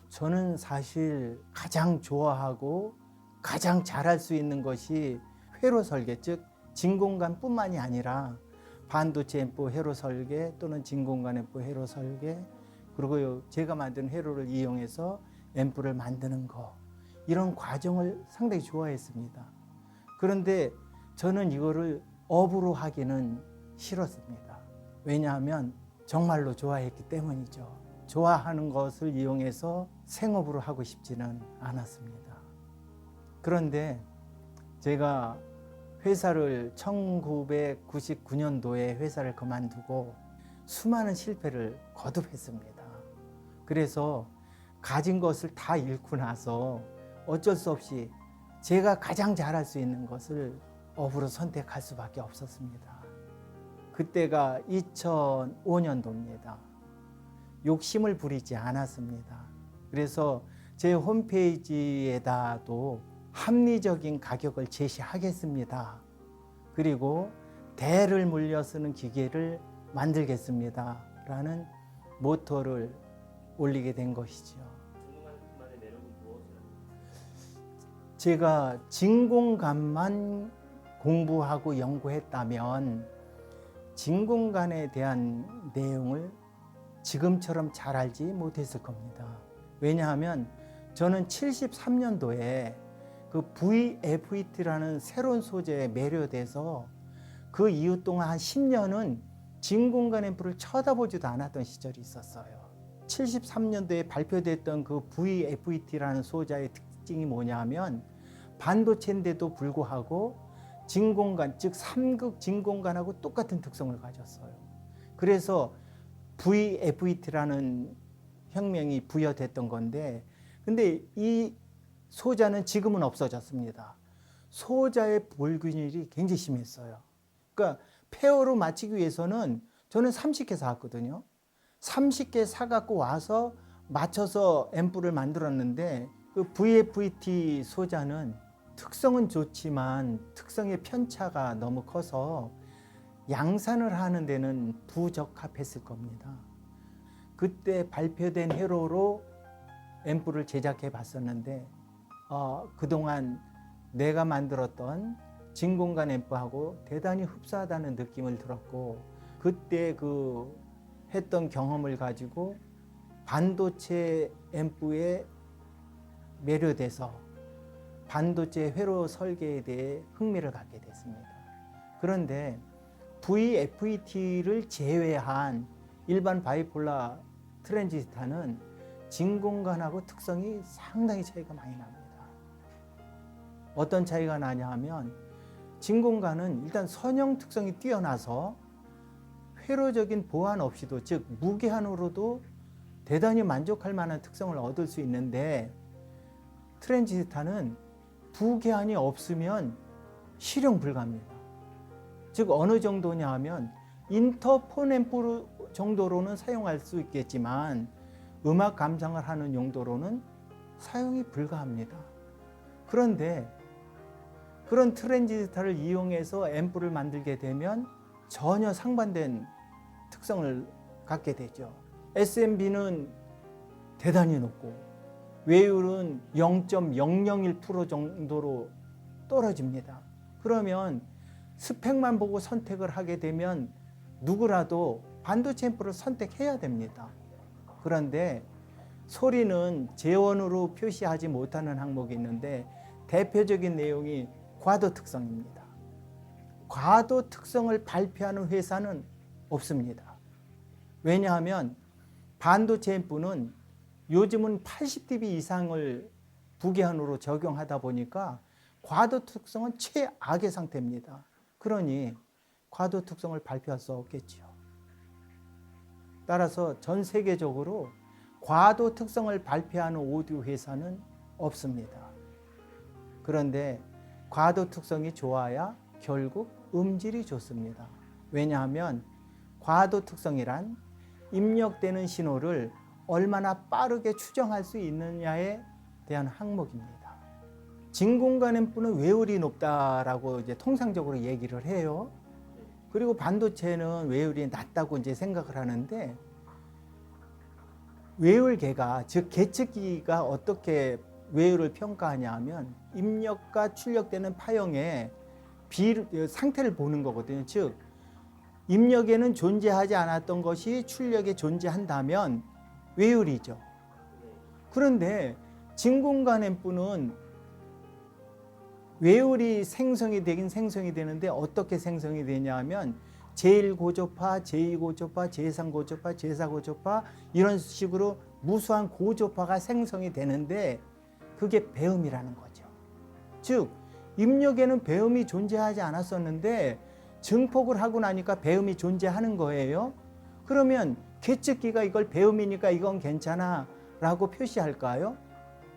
저는 사실 가장 좋아하고 가장 잘할 수 있는 것이 회로 설계, 즉 진공관뿐만이 아니라 반도체 앰프 회로 설계 또는 진공관 앰프 회로 설계, 그리고 제가 만든 회로를 이용해서 앰프를 만드는 거, 이런 과정을 상당히 좋아했습니다. 그런데 저는 이거를 업으로 하기는 싫었습니다. 왜냐하면 정말로 좋아했기 때문이죠. 좋아하는 것을 이용해서 생업으로 하고 싶지는 않았습니다. 그런데 제가 회사를 1999년도에 회사를 그만두고 수많은 실패를 거듭했습니다. 그래서 가진 것을 다 잃고 나서 어쩔 수 없이 제가 가장 잘할 수 있는 것을 업으로 선택할 수밖에 없었습니다. 그때가 2005년도입니다. 욕심을 부리지 않았습니다. 그래서 제 홈페이지에다도 합리적인 가격을 제시하겠습니다. 그리고 대를 물려 쓰는 기계를 만들겠습니다. 라는 모토를 올리게 된 것이죠. 진공관만의 매력은 무엇이라고? 제가 진공관만 공부하고 연구했다면 진공관에 대한 내용을 지금처럼 잘 알지 못했을 겁니다. 왜냐하면 저는 73년도에 그 VFET라는 새로운 소재에 매료돼서 그 이후 동안 한 10년은 진공관 앰프를 쳐다보지도 않았던 시절이 있었어요. 73년도에 발표됐던 그 VFET라는 소재의 특징이 뭐냐면 반도체인데도 불구하고 진공관, 즉 3극 진공관하고 똑같은 특성을 가졌어요. 그래서 VFET라는 혁명이 부여됐던 건데, 근데 이 소자는 지금은 없어졌습니다. 소자의 불균일이 굉장히 심했어요. 그러니까 폐허로 맞추기 위해서는 저는 30개 사왔거든요. 30개 사갖고 와서 맞춰서 앰프를 만들었는데, 그 VFET 소자는 특성은 좋지만 특성의 편차가 너무 커서 양산을 하는 데는 부적합했을 겁니다. 그때 발표된 회로로 앰프를 제작해 봤었는데 그동안 내가 만들었던 진공관 앰프하고 대단히 흡사하다는 느낌을 들었고, 그때 그 했던 경험을 가지고 반도체 앰프에 매료돼서 반도체 회로 설계에 대해 흥미를 갖게 됐습니다. 그런데 VFET를 제외한 일반 바이폴라 트랜지스타는 진공관하고 특성이 상당히 차이가 많이 납니다. 어떤 차이가 나냐 하면 진공관은 일단 선형 특성이 뛰어나서 회로적인 보완 없이도, 즉 무게한으로도 대단히 만족할 만한 특성을 얻을 수 있는데, 트랜지스타는 부계한이 없으면 실용 불가합니다. 즉 어느 정도냐 하면 인터폰 앰프 정도로는 사용할 수 있겠지만 음악 감상을 하는 용도로는 사용이 불가합니다. 그런데 그런 트랜지스타를 이용해서 앰프를 만들게 되면 전혀 상반된 특성을 갖게 되죠. SMB는 대단히 높고 외율은 0.001% 정도로 떨어집니다. 그러면 스펙만 보고 선택을 하게 되면 누구라도 반도체 앰프를 선택해야 됩니다. 그런데 소리는 재원으로 표시하지 못하는 항목이 있는데, 대표적인 내용이 과도 특성입니다. 과도 특성을 발표하는 회사는 없습니다. 왜냐하면 반도체 앰프는 요즘은 80dB 이상을 부계한으로 적용하다 보니까 과도 특성은 최악의 상태입니다. 그러니 과도 특성을 발표할 수 없겠죠. 따라서 전 세계적으로 과도 특성을 발표하는 오디오 회사는 없습니다. 그런데 과도 특성이 좋아야 결국 음질이 좋습니다. 왜냐하면 과도 특성이란 입력되는 신호를 얼마나 빠르게 추정할 수 있느냐에 대한 항목입니다. 진공관 앰프는 외율이 높다라고 이제 통상적으로 얘기를 해요. 그리고 반도체는 외율이 낮다고 이제 생각을 하는데, 외율계가 즉 계측기가 어떻게 외율을 평가하냐 하면 입력과 출력되는 파형의 상태를 보는 거거든요. 즉 입력에는 존재하지 않았던 것이 출력에 존재한다면 외율이죠. 그런데 진공관 앰프는 외율이 생성이 되긴 생성이 되는데 어떻게 생성이 되냐 하면 제1고조파, 제2고조파, 제3고조파, 제4고조파 이런 식으로 무수한 고조파가 생성이 되는데 그게 배음이라는 거죠. 즉 입력에는 배음이 존재하지 않았었는데 증폭을 하고 나니까 배음이 존재하는 거예요. 그러면 계측기가 이걸 배음이니까 이건 괜찮아 라고 표시할까요?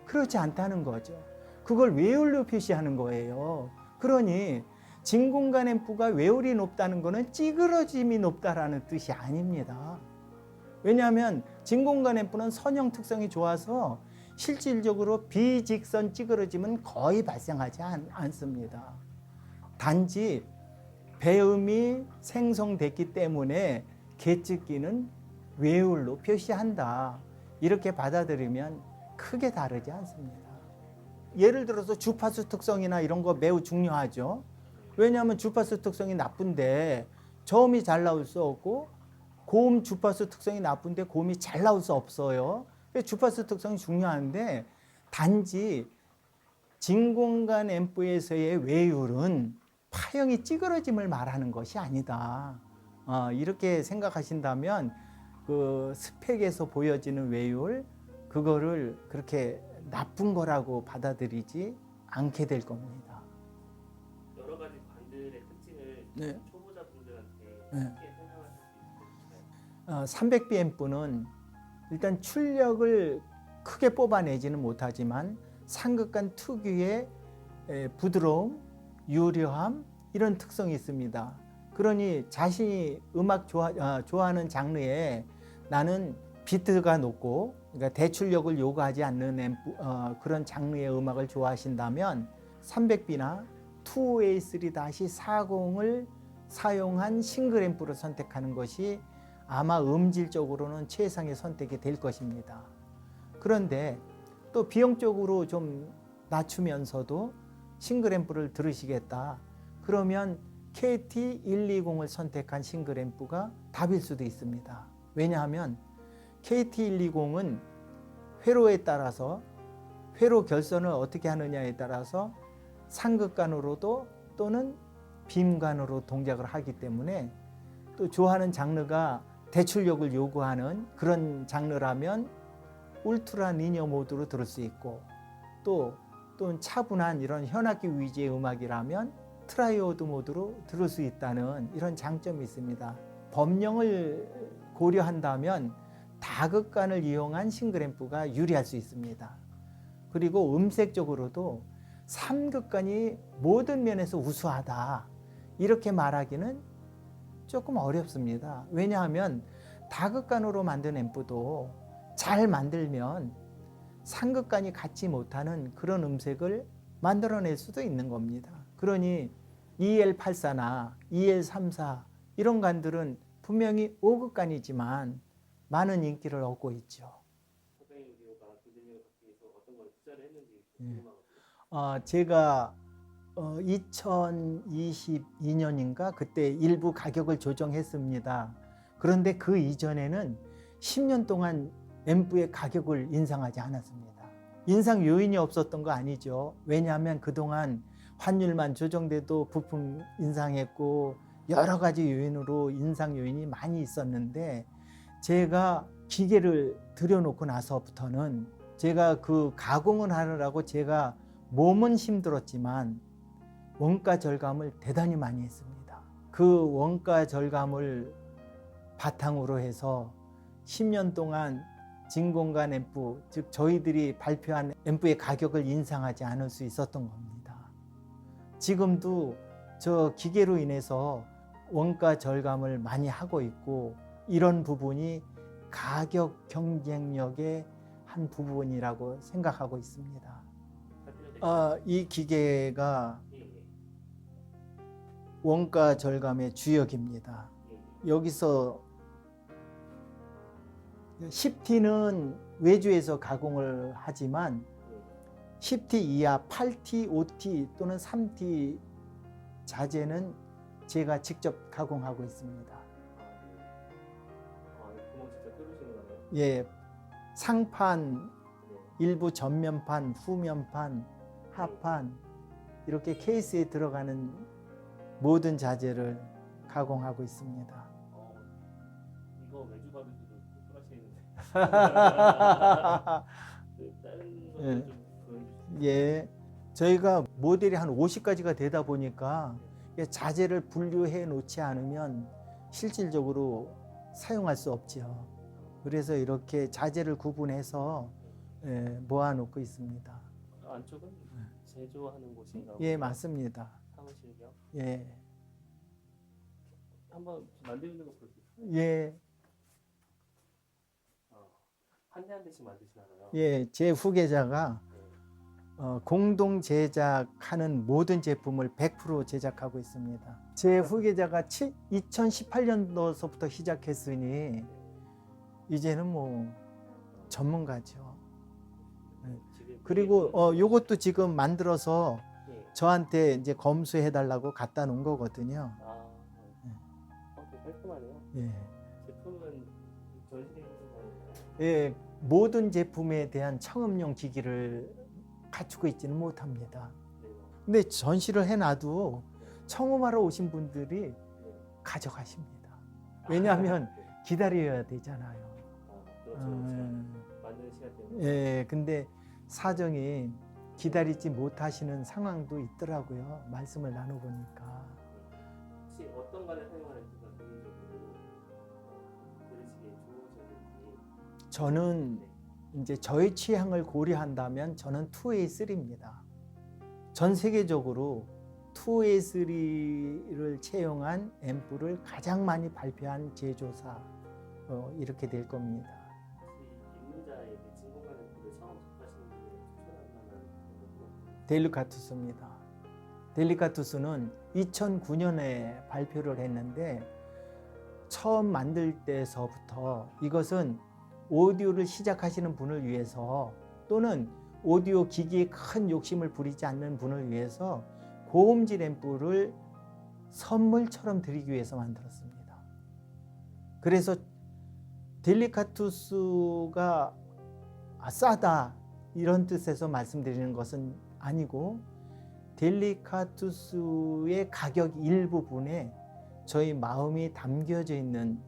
그렇지 않다는 거죠. 그걸 외율로 표시하는 거예요. 그러니 진공관 앰프가 외율이 높다는 것은 찌그러짐이 높다라는 뜻이 아닙니다. 왜냐하면 진공관 앰프는 선형 특성이 좋아서 실질적으로 비직선 찌그러짐은 거의 발생하지 않습니다. 단지 배음이 생성됐기 때문에 계측기는 외율로 표시한다. 이렇게 받아들이면 크게 다르지 않습니다. 예를 들어서 주파수 특성이나 이런 거 매우 중요하죠. 왜냐하면 주파수 특성이 나쁜데 저음이 잘 나올 수 없고 고음 주파수 특성이 나쁜데 고음이 잘 나올 수 없어요. 주파수 특성이 중요한데 단지 진공관 앰프에서의 외율은 파형이 찌그러짐을 말하는 것이 아니다. 이렇게 생각하신다면 그 스펙에서 보여지는 외율 그거를 그렇게 나쁜 거라고 받아들이지 않게 될 겁니다. 여러 가지 관들의 특징을 네. 초보자분들한테 네. 쉽게 설명하실 수 있을까요? 300B 앰프는 일단 출력을 크게 뽑아내지는 못하지만 상극관 특유의 부드러움, 유려함 이런 특성이 있습니다. 그러니 자신이 음악 좋아하는 장르에 나는 비트가 높고 그러니까 대출력을 요구하지 않는 그런 장르의 음악을 좋아하신다면 300B나 2A3-40을 사용한 싱글 앰프를 선택하는 것이 아마 음질적으로는 최상의 선택이 될 것입니다. 그런데 또 비용적으로 좀 낮추면서도 싱글 앰프를 들으시겠다. 그러면 KT120을 선택한 싱글 앰프가 답일 수도 있습니다. 왜냐하면 KT120은 회로에 따라서 회로 결선을 어떻게 하느냐에 따라서 상극관으로도 또는 빔관으로 동작을 하기 때문에 또 좋아하는 장르가 대출력을 요구하는 그런 장르라면 울트라 리니어 모드로 들을 수 있고 또 차분한 이런 현악기 위주의 음악이라면 트라이오드 모드로 들을 수 있다는 이런 장점이 있습니다. 범용을 고려한다면 다극관을 이용한 싱글 앰프가 유리할 수 있습니다. 그리고 음색적으로도 3극관이 모든 면에서 우수하다 이렇게 말하기는 조금 어렵습니다. 왜냐하면 다극관으로 만든 앰프도 잘 만들면 상극관이 갖지 못하는 그런 음색을 만들어낼 수도 있는 겁니다. 그러니 EL84나 EL34 이런 관들은 분명히 5극관이지만 많은 인기를 얻고 있죠. 선생님 비교가 교수님을 받기 위해서 어떤 걸 투자를 했는지 궁금하거든요. 제가 2022년인가 그때 일부 가격을 조정했습니다. 그런데 그 이전에는 10년 동안 앰프의 가격을 인상하지 않았습니다. 인상 요인이 없었던 거 아니죠. 왜냐하면 그동안 환율만 조정돼도 부품 인상했고 여러 가지 요인으로 인상 요인이 많이 있었는데 제가 기계를 들여놓고 나서부터는 제가 그 가공을 하느라고 제가 몸은 힘들었지만 원가 절감을 대단히 많이 했습니다. 그 원가 절감을 바탕으로 해서 10년 동안 진공관 앰프, 즉 저희들이 발표한 앰프의 가격을 인상하지 않을 수 있었던 겁니다. 지금도 저 기계로 인해서 원가 절감을 많이 하고 있고 이런 부분이 가격 경쟁력의 한 부분이라고 생각하고 있습니다. 이 기계가 원가 절감의 주역입니다. 여기서 10T는 외주에서 가공을 하지만 네. 10T 이하 8T, 5T 또는 3T 자재는 제가 직접 가공하고 있습니다. 구멍 직접 뚫으시는 거네요? 예, 상판, 네. 일부 전면판, 후면판, 하판 이렇게 케이스에 들어가는 모든 자재를 가공하고 있습니다. 이거 외주 바둑도 뚫으시는데 다른 것도 예. 좀 보여주시죠. 예, 저희가 모델이 한 50가지가 되다 보니까 자재를 분류해 놓지 않으면 실질적으로 사용할 수 없죠. 그래서 이렇게 자재를 구분해서 모아놓고 있습니다. 안쪽은 제조하는 곳인가? 예, 맞습니다. 사무실이요? 예, 한번 만드는 거 볼 수 있어요? 예, 한 대 한 대씩 만드시나요? 예, 제 후계자가 네. 공동 제작하는 모든 제품을 100% 제작하고 있습니다. 제 후계자가 2018년도서부터 시작했으니 이제는 뭐 전문가죠. 지금 그리고 요것도 지금 만들어서 네. 저한테 이제 검수해 달라고 갖다 놓은 거거든요. 되게 깔끔하네요. 예. 제품은 전시되어 있는 건가요? 예, 모든 제품에 대한 청음용 기기를 갖추고 있지는 못합니다. 네. 근데 전시를 해놔도 청음하러 오신 분들이 네. 가져가십니다. 왜냐하면 네. 기다려야 되잖아요. 그렇죠. 만드는 시간 때문에. 예, 근데 사정이 기다리지 못하시는 상황도 있더라고요. 말씀을 나눠보니까. 혹시 어떤 관을 사용하는지가 개인적으로 들으시기에 좋으셨는지. 저는 이제 저의 취향을 고려한다면 저는 2A3입니다. 전 세계적으로 2A3를 채용한 앰프를 가장 많이 발표한 제조사 이렇게 될 겁니다. 혹시 입문자에게 진공관 앰프를 처음 접하시는 분에게 추천할 만한 앰프가 델리카투스입니다. 델리카투스는 2009년에 발표를 했는데 처음 만들 때서부터 이것은 오디오를 시작하시는 분을 위해서 또는 오디오 기기에 큰 욕심을 부리지 않는 분을 위해서 고음질 앰프를 선물처럼 드리기 위해서 만들었습니다. 그래서 델리카투스가 싸다 이런 뜻에서 말씀드리는 것은 아니고 델리카투스의 가격 일부분에 저희 마음이 담겨져 있는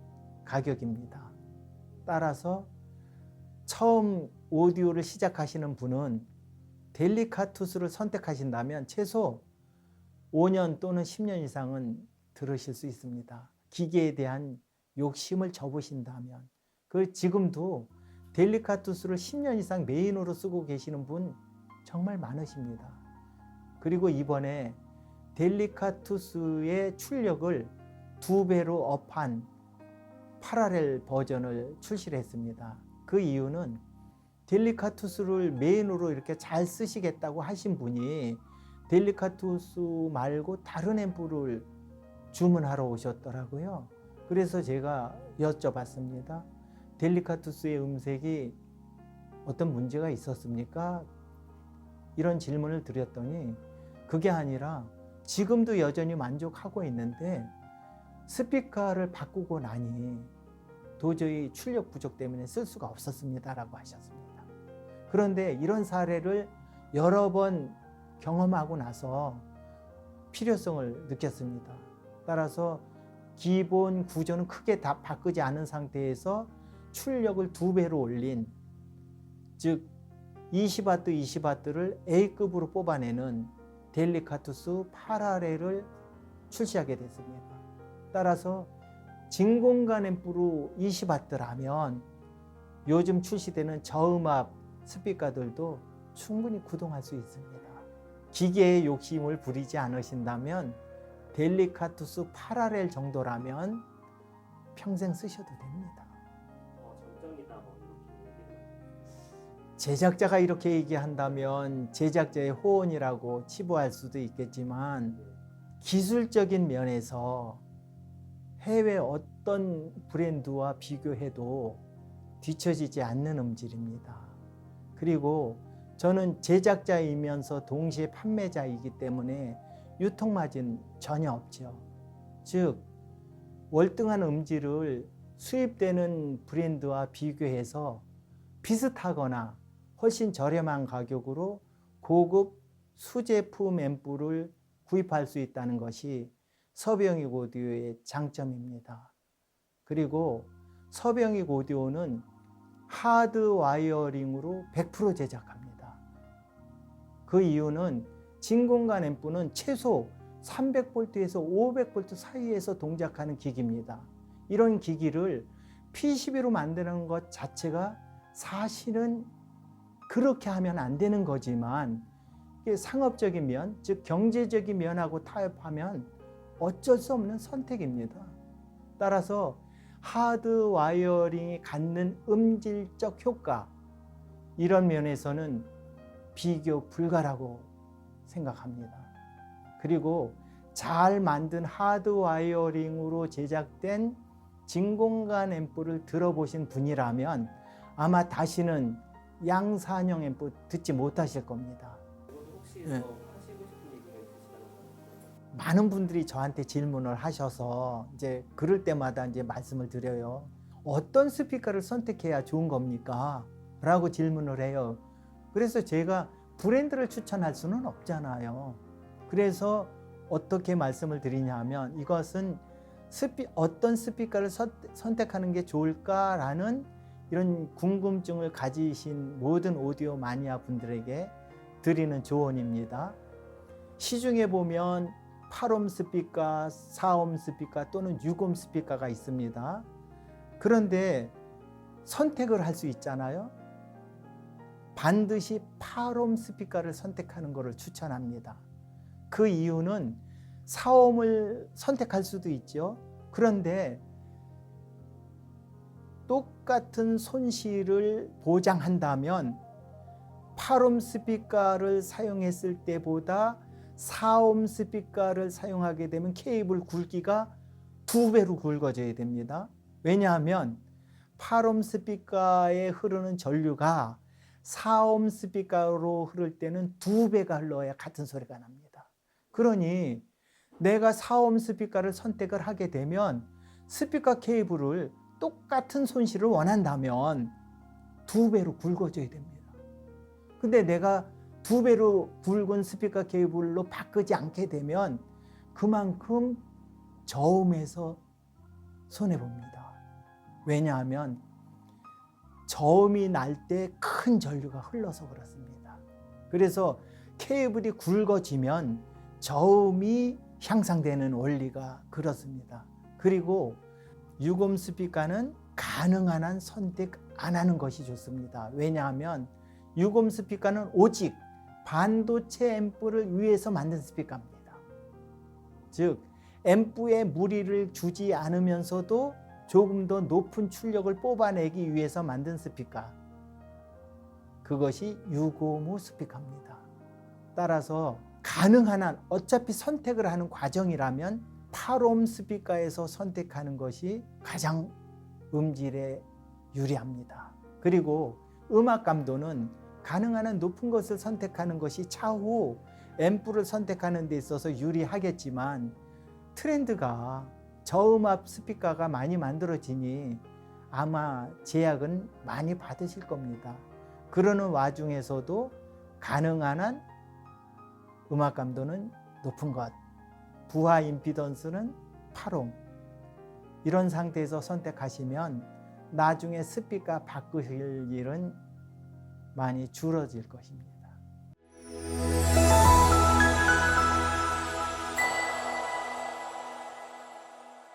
가격입니다. 따라서 처음 오디오를 시작하시는 분은 델리카투스를 선택하신다면 최소 5년 또는 10년 이상은 들으실 수 있습니다. 기계에 대한 욕심을 접으신다면. 지금도 델리카투스를 10년 이상 메인으로 쓰고 계시는 분 정말 많으십니다. 그리고 이번에 델리카투스의 출력을 2배로 업한 파라렐 버전을 출시를 했습니다. 그 이유는 델리카투스를 메인으로 이렇게 잘 쓰시겠다고 하신 분이 델리카투스 말고 다른 앰프를 주문하러 오셨더라고요. 그래서 제가 여쭤봤습니다. 델리카투스의 음색이 어떤 문제가 있었습니까? 이런 질문을 드렸더니 그게 아니라 지금도 여전히 만족하고 있는데 스피커를 바꾸고 나니 도저히 출력 부족 때문에 쓸 수가 없었습니다라고 하셨습니다. 그런데 이런 사례를 여러 번 경험하고 나서 필요성을 느꼈습니다. 따라서 기본 구조는 크게 다 바꾸지 않은 상태에서 출력을 2배로 올린, 즉 20W, 20W를 A급으로 뽑아내는 델리카투스 파라렐을 출시하게 됐습니다. 따라서 진공관 앰프로 20W라면 요즘 출시되는 저음압 스피커들도 충분히 구동할 수 있습니다. 기계의 욕심을 부리지 않으신다면 델리카투스 파라렐 정도라면 평생 쓰셔도 됩니다. 장점이다 이렇게 얘기를. 제작자가 이렇게 얘기한다면 제작자의 호언이라고 치부할 수도 있겠지만 기술적인 면에서 해외 어떤 브랜드와 비교해도 뒤처지지 않는 음질입니다. 그리고 저는 제작자이면서 동시에 판매자이기 때문에 유통마진 전혀 없죠. 즉 월등한 음질을 수입되는 브랜드와 비교해서 비슷하거나 훨씬 저렴한 가격으로 고급 수제품 앰프를 구입할 수 있다는 것이 서병익 오디오의 장점입니다. 그리고 서병익 오디오는 하드 와이어링으로 100% 제작합니다. 그 이유는 진공관 앰프는 최소 300V에서 500V 사이에서 동작하는 기기입니다. 이런 기기를 PCB로 만드는 것 자체가 사실은 그렇게 하면 안 되는 거지만 상업적인 면, 즉 경제적인 면하고 타협하면 어쩔 수 없는 선택입니다. 따라서 하드 와이어링이 갖는 음질적 효과, 이런 면에서는 비교 불가라고 생각합니다. 그리고 잘 만든 하드 와이어링으로 제작된 진공관 앰프를 들어보신 분이라면 아마 다시는 양산형 앰프 듣지 못하실 겁니다. 이것도 혹시 네. 더 하시고 싶은 얘기가 있으시다면 많은 분들이 저한테 질문을 하셔서 이제 그럴 때마다 이제 말씀을 드려요. 어떤 스피커를 선택해야 좋은 겁니까? 라고 질문을 해요. 그래서 제가 브랜드를 추천할 수는 없잖아요. 그래서 어떻게 말씀을 드리냐면 이것은 어떤 스피커를 선택하는 게 좋을까라는 이런 궁금증을 가지신 모든 오디오 마니아 분들에게 드리는 조언입니다. 시중에 보면 8옴 스피커, 4옴 스피커 또는 6옴 스피커가 있습니다. 그런데 선택을 할 수 있잖아요. 반드시 8옴 스피커를 선택하는 것을 추천합니다. 그 이유는 4옴을 선택할 수도 있죠. 그런데 똑같은 손실을 보장한다면 8옴 스피커를 사용했을 때보다 4옴 스피커를 사용하게 되면 케이블 굵기가 2배로 굵어져야 됩니다. 왜냐하면 8옴 스피커에 흐르는 전류가 4옴 스피커로 흐를 때는 2배가 흘러야 같은 소리가 납니다. 그러니 내가 4옴 스피커를 선택을 하게 되면 스피커 케이블을 똑같은 손실을 원한다면 2배로 굵어져야 됩니다. 근데 내가 2배로 굵은 스피커 케이블로 바꾸지 않게 되면 그만큼 저음에서 손해봅니다. 왜냐하면 저음이 날 때 큰 전류가 흘러서 그렇습니다. 그래서 케이블이 굵어지면 저음이 향상되는 원리가 그렇습니다. 그리고 6옴 스피커는 가능한 한 선택 안 하는 것이 좋습니다. 왜냐하면 6옴 스피커는 오직 반도체 앰프를 위해서 만든 스피커입니다. 즉 앰프에 무리를 주지 않으면서도 조금 더 높은 출력을 뽑아내기 위해서 만든 스피커, 그것이 6옴 스피커입니다. 따라서 가능한 한 어차피 선택을 하는 과정이라면 8옴 스피커에서 선택하는 것이 가장 음질에 유리합니다. 그리고 음악 감도는 가능한 한 높은 것을 선택하는 것이 차후 앰프를 선택하는 데 있어서 유리하겠지만 트렌드가 저음압 스피커가 많이 만들어지니 아마 제약은 많이 받으실 겁니다. 그러는 와중에서도 가능한 한 음악 감도는 높은 것, 부하 임피던스는 8옴, 이런 상태에서 선택하시면 나중에 스피커 바꾸실 일은 많이 줄어들 것입니다.